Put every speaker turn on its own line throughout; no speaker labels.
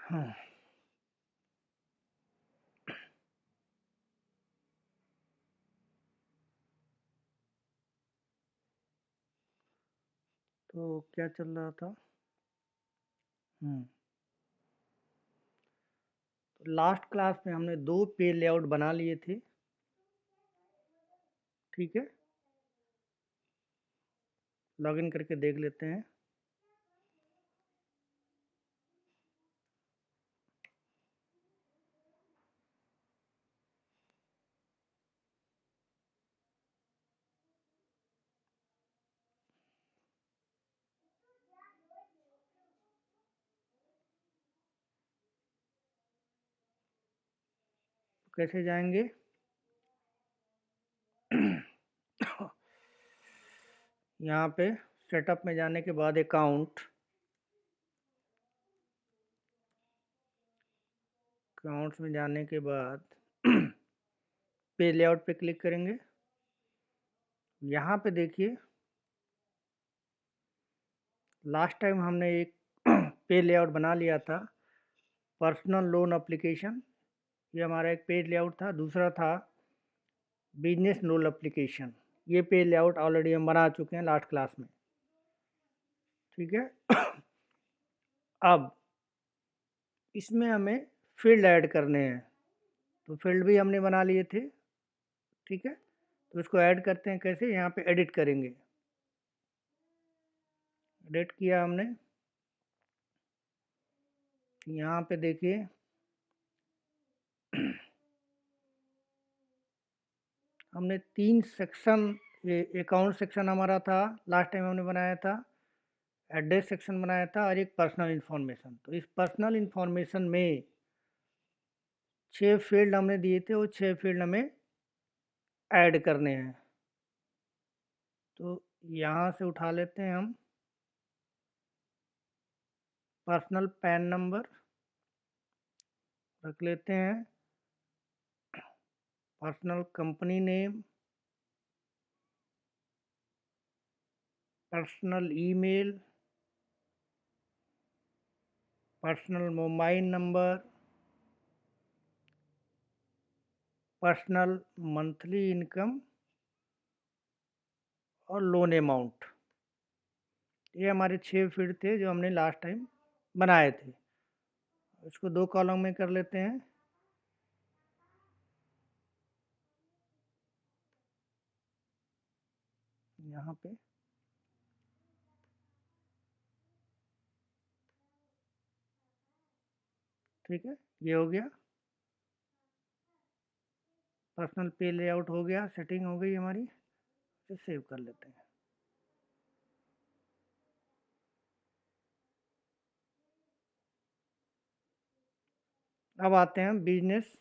हाँ, तो क्या चल रहा था? हम्म तो लास्ट क्लास में हमने दो पे लेआउट बना लिए थे। ठीक है, लॉगिन करके देख लेते हैं। कैसे जाएंगे? यहाँ पे सेटअप में जाने के बाद अकाउंट्स में जाने के बाद पे लेआउट पे क्लिक करेंगे। यहाँ पे देखिए, लास्ट टाइम हमने एक पे लेआउट बना लिया था, पर्सनल लोन एप्लीकेशन। ये हमारा एक पेज लेआउट था। दूसरा था बिजनेस लोन एप्लीकेशन। ये पेज लेआउट ऑलरेडी हम बना चुके हैं लास्ट क्लास में। ठीक है। अब इसमें हमें फील्ड ऐड करने हैं, तो फील्ड भी हमने बना लिए थे। ठीक है, तो इसको ऐड करते हैं कैसे? यहाँ पे एडिट करेंगे। एडिट किया हमने। यहाँ पे देखिए, हमने 3 सेक्शन, ये अकाउंट सेक्शन हमारा था, लास्ट टाइम हमने बनाया था, एड्रेस सेक्शन बनाया था, और एक पर्सनल इन्फॉर्मेशन। तो इस पर्सनल इन्फॉर्मेशन में 6 फील्ड हमने दिए थे, वो 6 फील्ड हमें ऐड करने हैं। तो यहाँ से उठा लेते हैं हम पर्सनल पैन नंबर, रख लेते हैं personal company name, personal email, personal mobile number, personal monthly income और लोन अमाउंट। ये हमारे 6 फील्ड थे जो हमने लास्ट टाइम बनाए थे। इसको 2 कॉलम में कर लेते हैं। यहाँ पे ठीक है, ये हो गया। पर्सनल पे लेआउट हो गया, सेटिंग हो गई हमारी। इसे सेव कर लेते हैं। अब आते हैं बिजनेस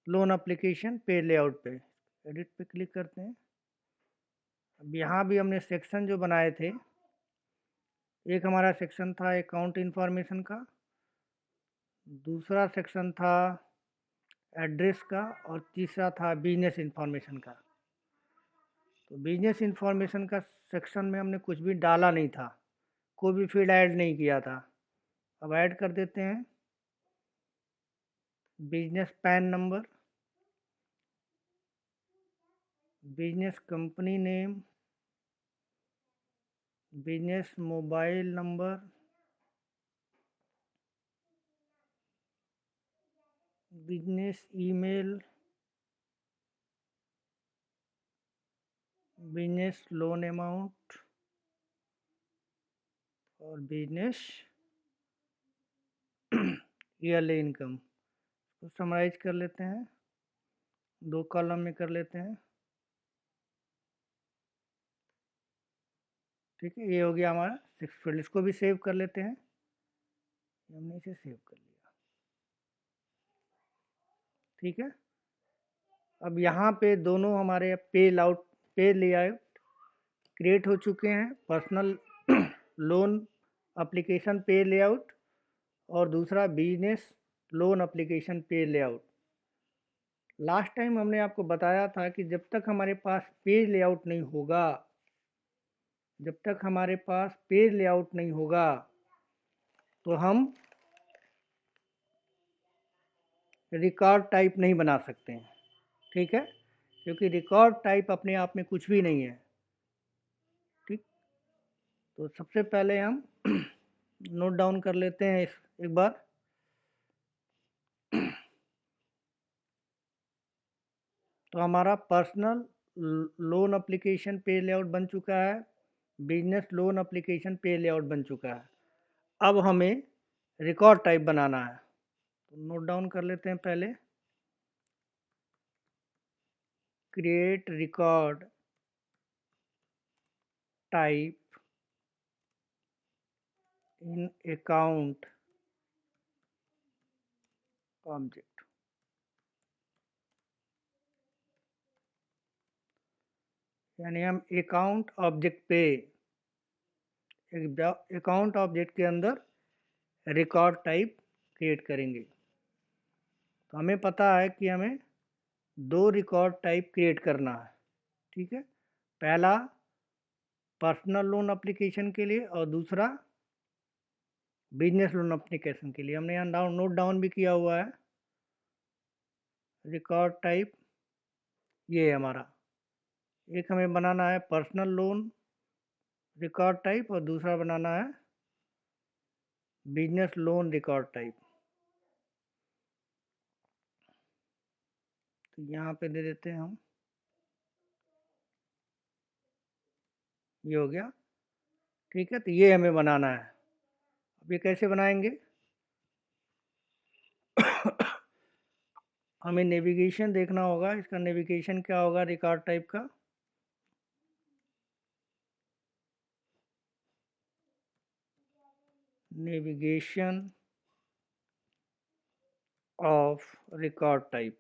लोन एप्लीकेशन पे लेआउट पे। एडिट पे क्लिक करते हैं। अब यहाँ भी हमने सेक्शन जो बनाए थे, एक हमारा सेक्शन था अकाउंट इन्फॉर्मेशन का, दूसरा सेक्शन था एड्रेस का, और तीसरा था बिजनेस इन्फॉर्मेशन का। तो बिजनेस इन्फॉर्मेशन का सेक्शन में हमने कुछ भी डाला नहीं था, कोई भी फील्ड ऐड नहीं किया था। अब ऐड कर देते हैं business pan number, business company name, business mobile number, business email, business loan amount और बिजनेस ईयरली इनकम। तो समराइज कर लेते हैं, 2 कॉलम में कर लेते हैं। ठीक है, ये हो गया हमारा 6 फील्ड। इसको भी सेव कर लेते हैं। हमने इसे सेव कर लिया। ठीक है, अब यहाँ पे दोनों हमारे पे लेआउट क्रिएट हो चुके हैं। पर्सनल लोन एप्लीकेशन पे लेआउट और दूसरा बिजनेस लोन एप्लीकेशन पे लेआउट। लास्ट टाइम हमने आपको बताया था कि जब तक हमारे पास पेज लेआउट नहीं होगा, जब तक हमारे पास पेज लेआउट नहीं होगा, तो हम रिकॉर्ड टाइप नहीं बना सकते हैं, ठीक है, क्योंकि रिकॉर्ड टाइप अपने आप में कुछ भी नहीं है, ठीक। तो सबसे पहले हम नोट डाउन कर लेते हैं एक बार। तो हमारा पर्सनल लोन एप्लीकेशन पे लेआउट बन चुका है, बिजनेस लोन एप्लीकेशन पे लेआउट बन चुका है। अब हमें रिकॉर्ड टाइप बनाना है, तो नोट डाउन कर लेते हैं पहले। Create record type in account object. यानी हम अकाउंट ऑब्जेक्ट पे अकाउंट ऑब्जेक्ट के अंदर रिकॉर्ड टाइप क्रिएट करेंगे। तो हमें पता है कि हमें 2 रिकॉर्ड टाइप क्रिएट करना है, ठीक है। पहला पर्सनल लोन एप्लीकेशन के लिए और दूसरा बिजनेस लोन एप्लीकेशन के लिए। हमने यहाँ नोट डाउन भी किया हुआ है। रिकॉर्ड टाइप ये है हमारा, एक हमें बनाना है पर्सनल लोन रिकॉर्ड टाइप और दूसरा बनाना है बिजनेस लोन रिकॉर्ड टाइप। तो यहाँ पे दे देते हैं हम, ये हो गया, ठीक है। तो ये हमें बनाना है। अब ये कैसे बनाएंगे? हमें नेविगेशन देखना होगा, इसका नेविगेशन क्या होगा रिकॉर्ड टाइप का। Navigation of record type.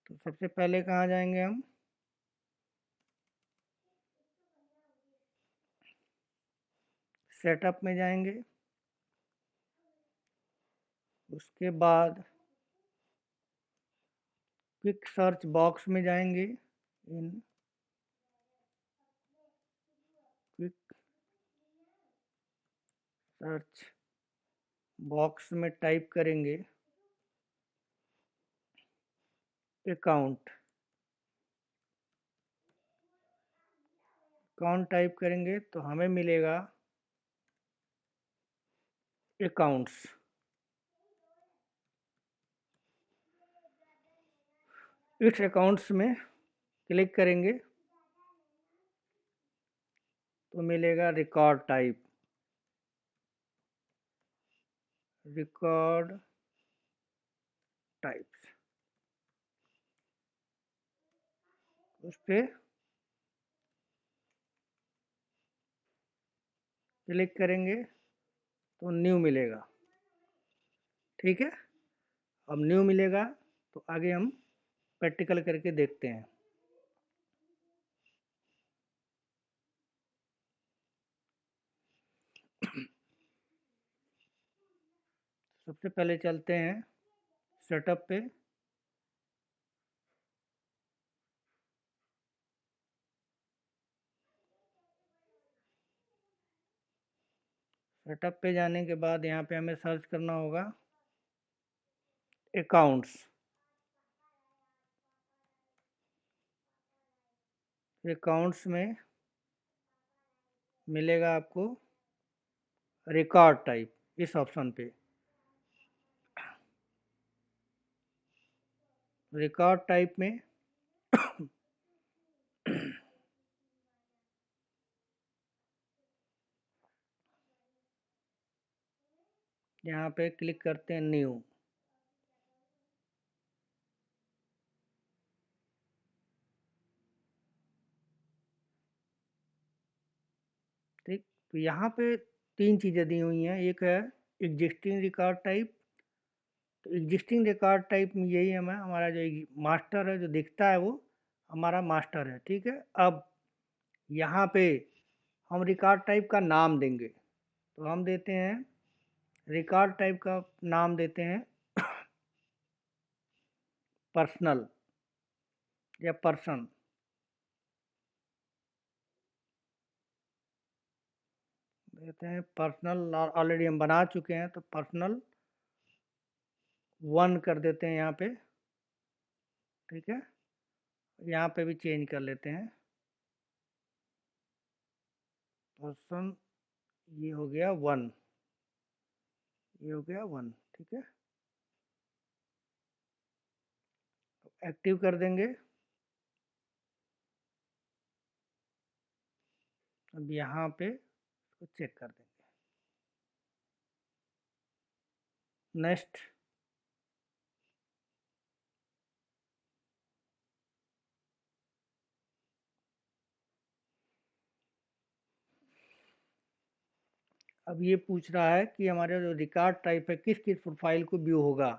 तो सबसे पहले कहाँ जाएंगे हम? सेटअप में जाएंगे, उसके बाद क्विक सर्च बॉक्स में जाएंगे। इन क्विक सर्च बॉक्स में टाइप करेंगे अकाउंट। अकाउंट टाइप करेंगे तो हमें मिलेगा अकाउंट्स। इस अकाउंट्स में क्लिक करेंगे तो मिलेगा रिकॉर्ड टाइप। रिकॉर्ड टाइप्स उस पर क्लिक करेंगे तो न्यू मिलेगा, ठीक है। अब न्यू मिलेगा तो आगे हम प्रैक्टिकल करके देखते हैं। सबसे पहले चलते हैं सेटअप पे। सेटअप पे जाने के बाद यहाँ पे हमें सर्च करना होगा अकाउंट्स। अकाउंट्स में मिलेगा आपको रिकॉर्ड टाइप, इस ऑप्शन पे रिकॉर्ड टाइप में यहाँ पे क्लिक करते हैं न्यू। ठीक, तो यहाँ पे 3 चीज़ें दी हुई हैं। एक है एग्जिस्टिंग रिकॉर्ड टाइप। तो एग्जिस्टिंग रिकॉर्ड टाइप में यही हमारा जो मास्टर है, जो दिखता है वो हमारा मास्टर है, ठीक है। अब यहाँ पे हम रिकॉर्ड टाइप का नाम देंगे, तो हम देते हैं रिकॉर्ड टाइप का नाम देते हैं पर्सनल या पर्सन। देते हैं पर्सनल, ऑलरेडी हम बना चुके हैं तो पर्सनल 1 कर देते हैं यहाँ पे, ठीक है। यहाँ पे भी चेंज कर लेते हैं, पर्सन ये हो गया 1, ये हो गया 1, ठीक है। एक्टिव कर देंगे। अब यहाँ पे इसको चेक कर देंगे। नेक्स्ट, अब ये पूछ रहा है कि हमारा जो रिकॉर्ड टाइप है किस किस प्रोफाइल को व्यू होगा,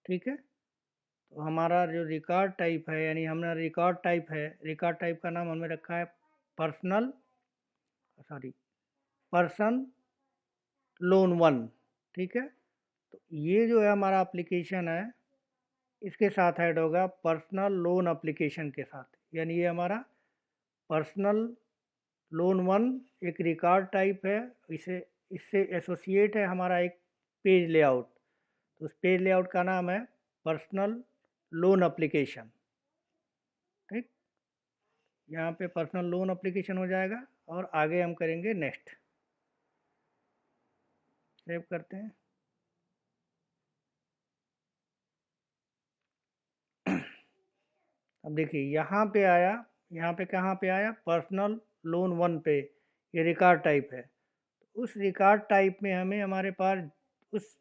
ठीक है। तो हमारा जो रिकॉर्ड टाइप है, यानी हमारा रिकॉर्ड टाइप है, रिकॉर्ड टाइप का नाम हमने रखा है पर्सनल, सॉरी, पर्सन लोन 1, ठीक है। तो ये जो है हमारा एप्लीकेशन है, इसके साथ ऐड होगा पर्सनल लोन एप्लीकेशन के साथ, यानी ये हमारा पर्सनल लोन 1 एक रिकॉर्ड टाइप है। इसे इससे एसोसिएट है हमारा एक पेज लेआउट, तो उस पेज लेआउट का नाम है पर्सनल लोन एप्लीकेशन, ठीक। यहाँ पे पर्सनल लोन एप्लीकेशन हो जाएगा और आगे हम करेंगे नेक्स्ट। सेव करते हैं। अब देखिए यहाँ पे आया, यहाँ पे कहाँ पे आया, पर्सनल लोन 1 पे, ये रिकॉर्ड टाइप है। उस रिकॉर्ड टाइप में हमें हमारे पास उस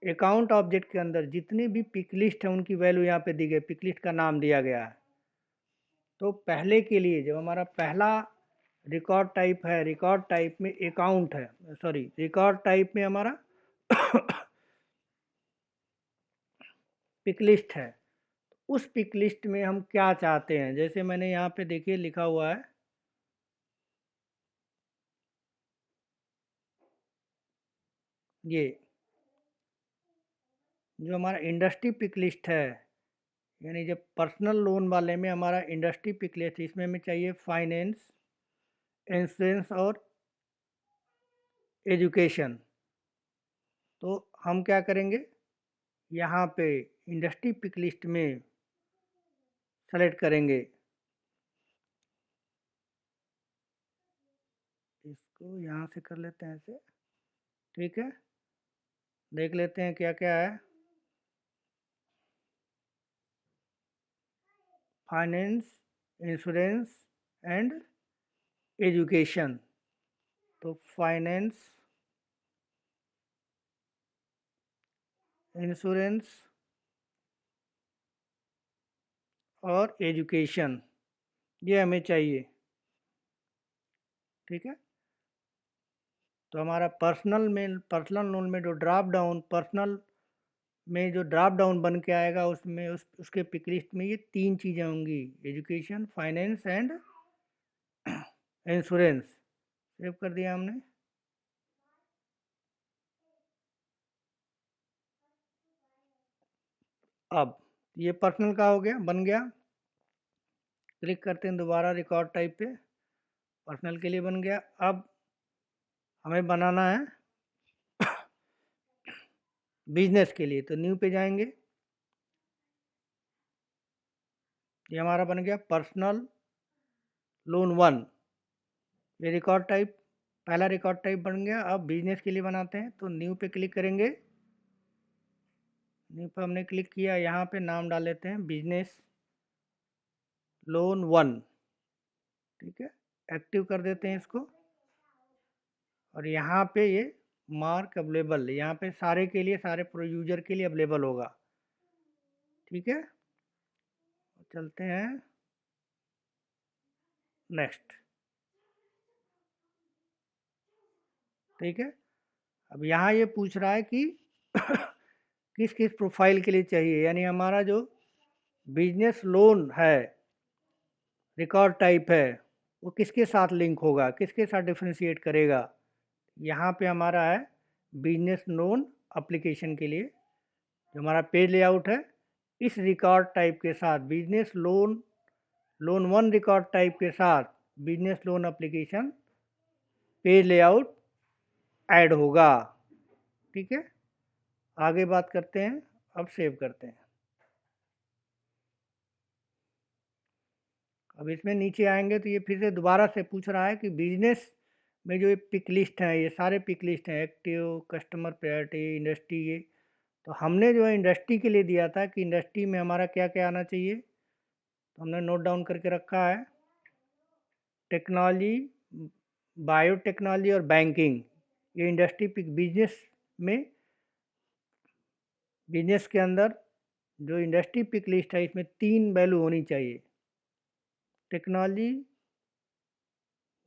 अकाउंट ऑब्जेक्ट के अंदर जितनी भी पिक लिस्ट है उनकी वैल्यू यहाँ पे दी गई, पिक लिस्ट का नाम दिया गया है। तो पहले के लिए जब हमारा पहला रिकॉर्ड टाइप है, रिकॉर्ड टाइप में अकाउंट है, सॉरी रिकॉर्ड टाइप में हमारा पिक लिस्ट है, उस पिक लिस्ट में हम क्या चाहते हैं, जैसे मैंने यहाँ पे देखिए लिखा हुआ है, ये जो हमारा इंडस्ट्री पिक लिस्ट है, यानी जब पर्सनल लोन वाले में हमारा इंडस्ट्री पिक लिस्ट, इसमें हमें चाहिए फाइनेंस, इंश्योरेंस और एजुकेशन। तो हम क्या करेंगे, यहाँ पे इंडस्ट्री पिक लिस्ट में सेलेक्ट करेंगे, इसको यहाँ से कर लेते हैं ऐसे, ठीक है। देख लेते हैं क्या क्या है। Finance, insurance and education. तो फाइनेंस, इंश्योरेंस और एजुकेशन, ये हमें चाहिए, ठीक है। तो हमारा पर्सनल लोन में जो ड्रॉप डाउन, पर्सनल में जो ड्रॉप डाउन बन के आएगा उसमें उसके पिक लिस्ट में ये 3 चीज़ें होंगी, education, finance and insurance. Save कर दिया हमने। अब ये पर्सनल का हो गया, बन गया। क्लिक करते हैं दोबारा रिकॉर्ड टाइप पे, पर्सनल के लिए बन गया। अब हमें बनाना है बिजनेस के लिए, तो न्यू पे जाएंगे, ये हमारा बन गया पर्सनल लोन 1, ये रिकॉर्ड टाइप, पहला रिकॉर्ड टाइप बन गया। अब बिजनेस के लिए बनाते हैं, तो न्यू पे क्लिक करेंगे। न्यू पे हमने क्लिक किया, यहाँ पे नाम डाल लेते हैं बिजनेस लोन 1, ठीक है। एक्टिव कर देते हैं इसको, और यहाँ पे ये मार्क अवेलेबल, यहाँ पे सारे के लिए, सारे प्रो यूजर के लिए अवेलेबल होगा, ठीक है। चलते हैं नेक्स्ट, ठीक है। अब यहाँ ये पूछ रहा है कि किस किस प्रोफाइल के लिए चाहिए, यानी हमारा जो बिजनेस लोन है रिकॉर्ड टाइप है वो किसके साथ लिंक होगा, किसके साथ डिफ्रेंशिएट करेगा। यहाँ पे हमारा है बिजनेस लोन एप्लीकेशन के लिए जो हमारा पेज लेआउट है, इस रिकॉर्ड टाइप के साथ बिजनेस लोन 1 रिकॉर्ड टाइप के साथ business loan application page layout add होगा। ठीक है, आगे बात करते हैं। अब सेव करते हैं। अब इसमें नीचे आएंगे तो ये फिर से दोबारा से पूछ रहा है कि बिजनेस में जो ये पिक लिस्ट है, ये सारे पिक लिस्ट हैं, एक्टिव, कस्टमर प्रायोरिटी, इंडस्ट्री, ये तो हमने जो है इंडस्ट्री के लिए दिया था कि इंडस्ट्री में हमारा क्या क्या आना चाहिए, तो हमने नोट डाउन करके रखा है टेक्नोलॉजी, बायोटेक्नोलॉजी और बैंकिंग। ये इंडस्ट्री पिक बिजनेस में, बिजनेस के अंदर जो इंडस्ट्री पिक लिस्ट है इसमें 3 वैल्यू होनी चाहिए, टेक्नोलॉजी,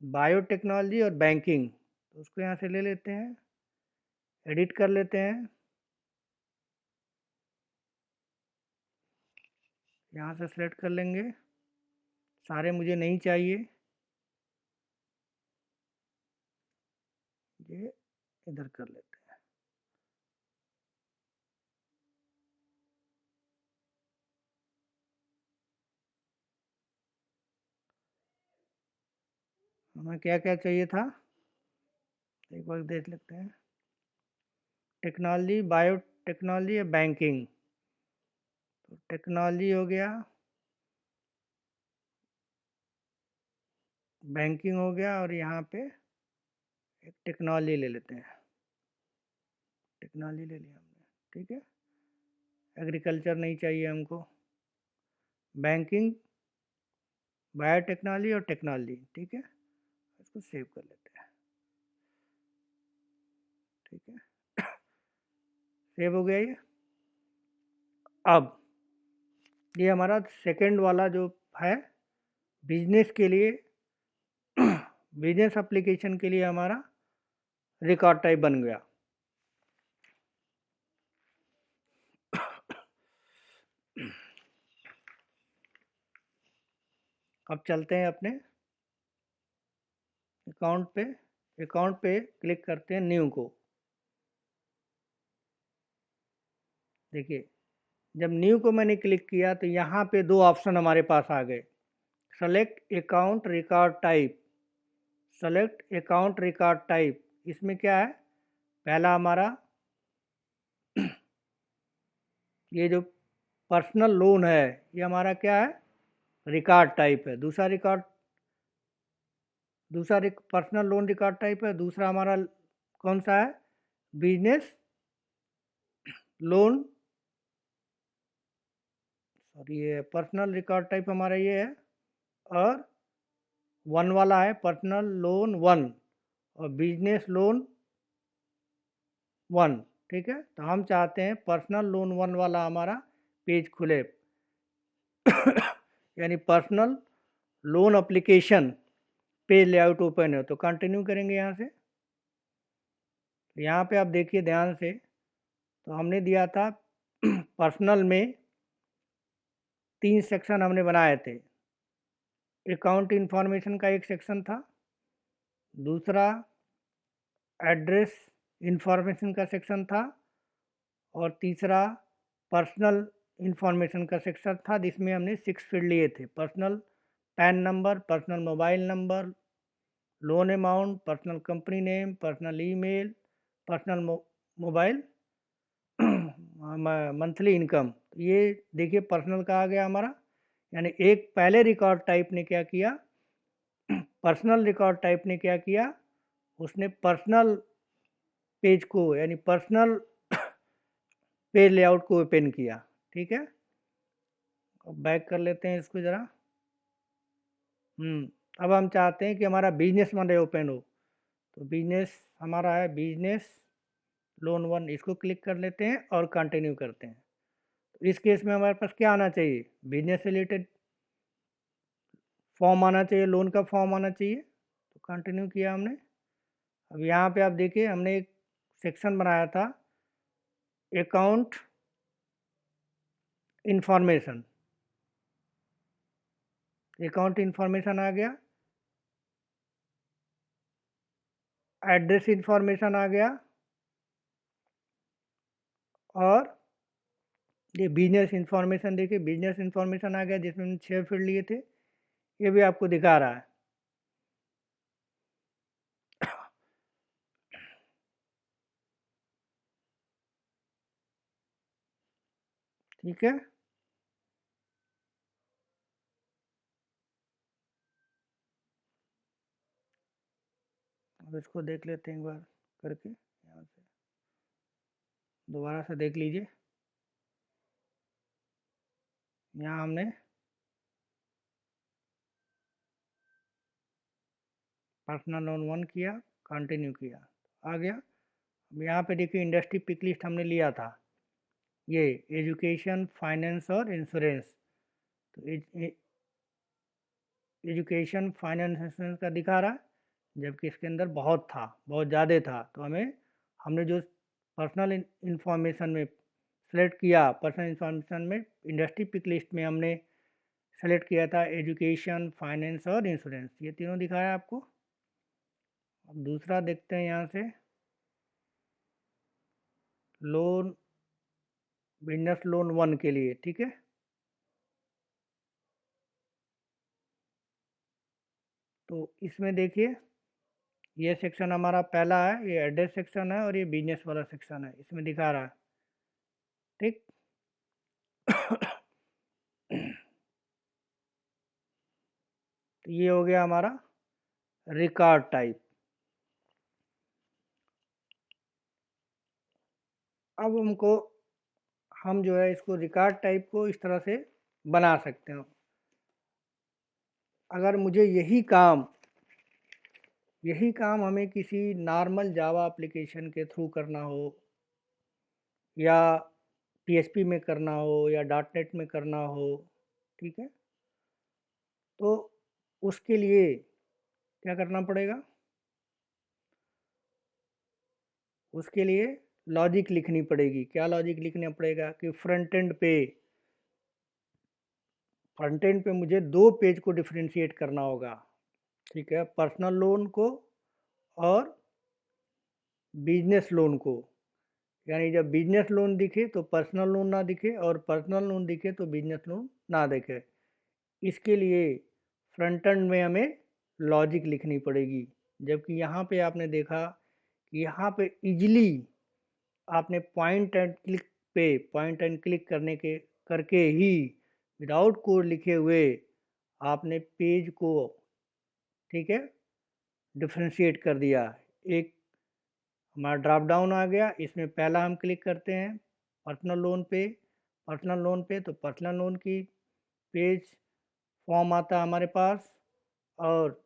बायोटेक्नोलॉजी और बैंकिंग। तो उसको यहाँ से ले लेते हैं, एडिट कर लेते हैं, यहाँ से सेलेक्ट कर लेंगे, सारे मुझे नहीं चाहिए, ये इधर कर लेते हैं। हमें क्या क्या चाहिए था, एक बार देख लेते हैं, टेक्नोलॉजी, बायोटेक्नोलॉजी या बैंकिंग। तो टेक्नोलॉजी हो गया, बैंकिंग हो गया, और यहाँ पे एक टेक्नोलॉजी ले लेते हैं, टेक्नोलॉजी ले लिया हमने। ठीक है, एग्रीकल्चर नहीं चाहिए हमको, बैंकिंग, बायोटेक्नोलॉजी और टेक्नोलॉजी। ठीक है, इसको सेव कर लेते हैं। ठीक है, सेव हो गया ये। अब ये हमारा सेकंड वाला जो है बिजनेस के लिए, बिजनेस एप्लीकेशन के लिए हमारा रिकॉर्ड टाइप बन गया। अब चलते हैं अपने अकाउंट पे, अकाउंट पे क्लिक करते हैं न्यू को। देखिए, जब न्यू को मैंने क्लिक किया तो यहाँ पे 2 ऑप्शन हमारे पास आ गए, select account record type, select account record type. इसमें क्या है, पहला हमारा ये जो पर्सनल लोन है ये हमारा क्या है, रिकॉर्ड टाइप है। दूसरा पर्सनल लोन रिकॉर्ड टाइप है। दूसरा हमारा कौन सा है, बिजनेस लोन, सॉरी ये पर्सनल रिकॉर्ड टाइप हमारा ये है, और 1 वाला है पर्सनल लोन 1 और बिजनेस लोन 1। ठीक है, तो हम चाहते हैं पर्सनल लोन 1 वाला हमारा पेज खुले, यानी personal loan application page layout open है। तो कंटिन्यू करेंगे यहाँ से। तो यहाँ पे आप देखिए ध्यान से, तो हमने दिया था पर्सनल में 3 सेक्शन हमने बनाए थे। अकाउंट इन्फॉर्मेशन का एक सेक्शन था, दूसरा एड्रेस इन्फॉर्मेशन का सेक्शन था, और तीसरा पर्सनल इन्फॉर्मेशन का सेक्शन था, जिसमें हमने 6 फील्ड लिए थे, personal pan number, personal mobile number, loan amount, personal company name, personal email, personal mobile, monthly income. ये देखिए पर्सनल का आ गया हमारा, यानी एक पहले रिकॉर्ड टाइप ने क्या किया, पर्सनल रिकॉर्ड टाइप ने क्या किया, उसने पर्सनल पेज को यानी पर्सनल पेज लेआउट को ओपन किया। ठीक है, अब बैक कर लेते हैं इसको ज़रा। अब हम चाहते हैं कि हमारा बिजनेस मॉडल ओपन हो, तो बिजनेस हमारा है बिजनेस लोन 1, इसको क्लिक कर लेते हैं और कंटिन्यू करते हैं। तो इस केस में हमारे पास क्या आना चाहिए, बिजनेस रिलेटेड फॉर्म आना चाहिए, लोन का फॉर्म आना चाहिए। तो कंटिन्यू किया हमने। अब यहाँ पे आप देखिए हमने एक सेक्शन बनाया था अकाउंट इन्फॉर्मेशन, अकाउंट इन्फॉर्मेशन आ गया, एड्रेस इन्फॉर्मेशन आ गया, और ये बिजनेस इन्फॉर्मेशन, देखिए बिजनेस इन्फॉर्मेशन आ गया जिसमें हमने 6 फील्ड लिए थे, ये भी आपको दिखा रहा है। ठीक है। अब इसको देख लेते हैं एक बार करके, यहाँ से दोबारा से देख लीजिए। यहाँ हमने पर्सनल लोन 1 किया, कंटिन्यू किया, आ गया। अब यहाँ पे देखिए इंडस्ट्री पिक लिस्ट हमने लिया था, ये एजुकेशन, फाइनेंस और इंश्योरेंस। तो एजुकेशन, फाइनेंस, इंश्योरेंस का दिखा रहा है, जबकि इसके अंदर बहुत था, बहुत ज़्यादा था। तो हमने जो पर्सनल इंफॉर्मेशन में सेलेक्ट किया, पर्सनल इंफॉर्मेशन में इंडस्ट्री पिक लिस्ट में हमने सेलेक्ट किया था एजुकेशन, फाइनेंस और इंश्योरेंस, ये तीनों दिखाया आपको। अब दूसरा देखते हैं यहाँ से, लोन, बिजनेस लोन 1 के लिए, ठीक है। तो इसमें देखिए ये सेक्शन हमारा पहला है, ये एड्रेस सेक्शन है और ये बिजनेस वाला सेक्शन है, इसमें दिखा रहा है, ठीक। तो ये हो गया हमारा रिकॉर्ड टाइप। अब हम जो है इसको रिकॉर्ड टाइप को इस तरह से बना सकते हैं। अगर मुझे यही काम हमें किसी नॉर्मल जावा एप्लीकेशन के थ्रू करना हो, या पीएचपी में करना हो, या डॉट नेट में करना हो, ठीक है, तो उसके लिए क्या करना पड़ेगा? उसके लिए लॉजिक लिखनी पड़ेगी। क्या लॉजिक लिखना पड़ेगा कि फ्रंट एंड पे मुझे 2 पेज को डिफरेंशिएट करना होगा, ठीक है, पर्सनल लोन को और बिजनेस लोन को। यानी जब बिजनेस लोन दिखे तो पर्सनल लोन ना दिखे, और पर्सनल लोन दिखे तो बिजनेस लोन ना दिखे। इसके लिए फ्रंट एंड में हमें लॉजिक लिखनी पड़ेगी। जबकि यहाँ पे आपने देखा कि यहाँ पे इजीली आपने पॉइंट एंड क्लिक करके ही विदाउट कोड लिखे हुए आपने पेज को, ठीक है, डिफ्रेंशिएट कर दिया। एक हमारा ड्रॉप डाउन आ गया, इसमें पहला हम क्लिक करते हैं पर्सनल लोन पे। तो पर्सनल लोन की पेज फॉर्म आता है हमारे पास। और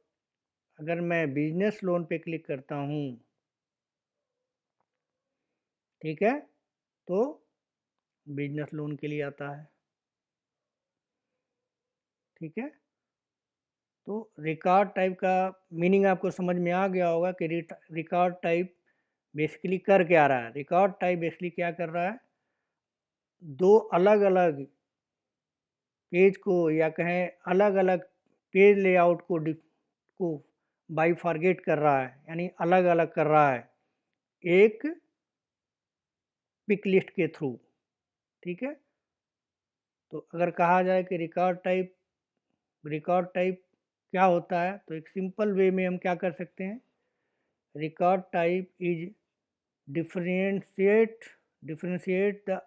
अगर मैं बिजनेस लोन पे क्लिक करता हूँ, ठीक है, तो बिजनेस लोन के लिए आता है, ठीक है। तो रिकॉर्ड टाइप का मीनिंग आपको समझ में आ गया होगा कि रिकॉर्ड टाइप बेसिकली कर क्या रहा है। रिकॉर्ड टाइप बेसिकली क्या कर रहा है, 2 अलग अलग पेज को, या कहें अलग अलग पेज लेआउट को बाइफरगेट कर रहा है, यानी अलग अलग कर रहा है एक पिक लिस्ट के थ्रू, ठीक है। तो अगर कहा जाए कि रिकॉर्ड टाइप क्या होता है, तो एक सिंपल वे में हम क्या कर सकते हैं, record type is differentiate the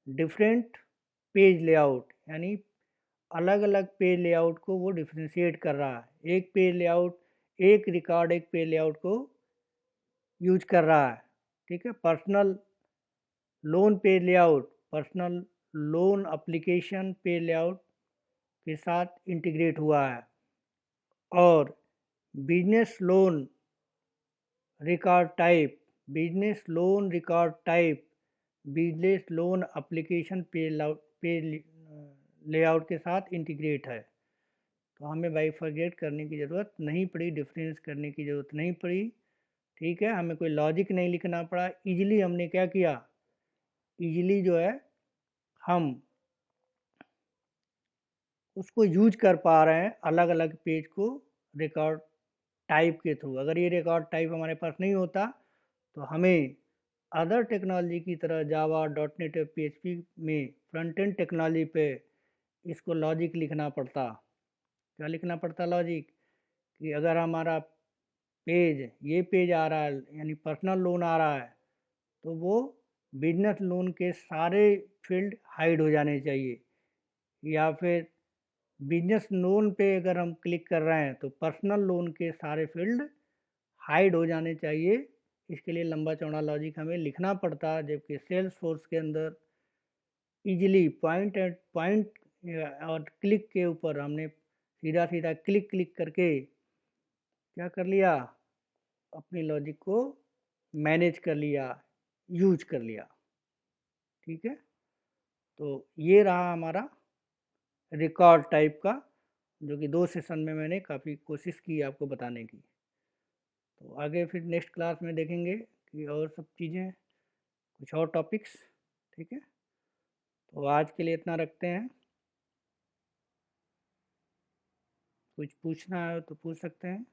different page layout, यानी अलग अलग पेज लेआउट को वो डिफरेंशिएट कर रहा है। एक रिकॉर्ड एक पेज लेआउट को यूज कर रहा है, ठीक है। Personal loan application page layout के साथ इंटीग्रेट हुआ है। और business loan record type business loan application page layout के साथ इंटीग्रेट है। तो हमें बाइफरगेट करने की ज़रूरत नहीं पड़ी, डिफरेंस करने की ज़रूरत नहीं पड़ी, ठीक है। हमें कोई लॉजिक नहीं लिखना पड़ा। इजीली हमने क्या किया, इजीली जो है हम उसको यूज कर पा रहे हैं अलग अलग पेज को रिकॉर्ड टाइप के थ्रू। अगर ये रिकॉर्ड टाइप हमारे पास नहीं होता तो हमें अदर टेक्नोलॉजी की तरह जावा, डॉट नेट, पीएचपी में फ्रंट एंड टेक्नोलॉजी पे इसको लॉजिक लिखना पड़ता। क्या लिखना पड़ता लॉजिक, कि अगर हमारा ये पेज आ रहा है, यानी पर्सनल लोन आ रहा है, तो वो बिजनेस लोन के सारे फील्ड हाइड हो जाने चाहिए, या फिर बिजनेस लोन पे अगर हम क्लिक कर रहे हैं तो पर्सनल लोन के सारे फील्ड हाइड हो जाने चाहिए। इसके लिए लंबा चौड़ा लॉजिक हमें लिखना पड़ता, जबकि सेल्स फोर्स के अंदर इजीली पॉइंट एट पॉइंट और क्लिक के ऊपर हमने सीधा सीधा क्लिक क्लिक करके क्या कर लिया, अपनी लॉजिक को मैनेज कर लिया, यूज कर लिया। ठीक है, तो ये रहा हमारा रिकॉर्ड टाइप का, जो कि 2 सेशन में मैंने काफ़ी कोशिश की आपको बताने की। तो आगे फिर नेक्स्ट क्लास में देखेंगे कि और सब चीज़ें, कुछ और टॉपिक्स। ठीक है, तो आज के लिए इतना रखते हैं। कुछ पूछना है तो पूछ सकते हैं।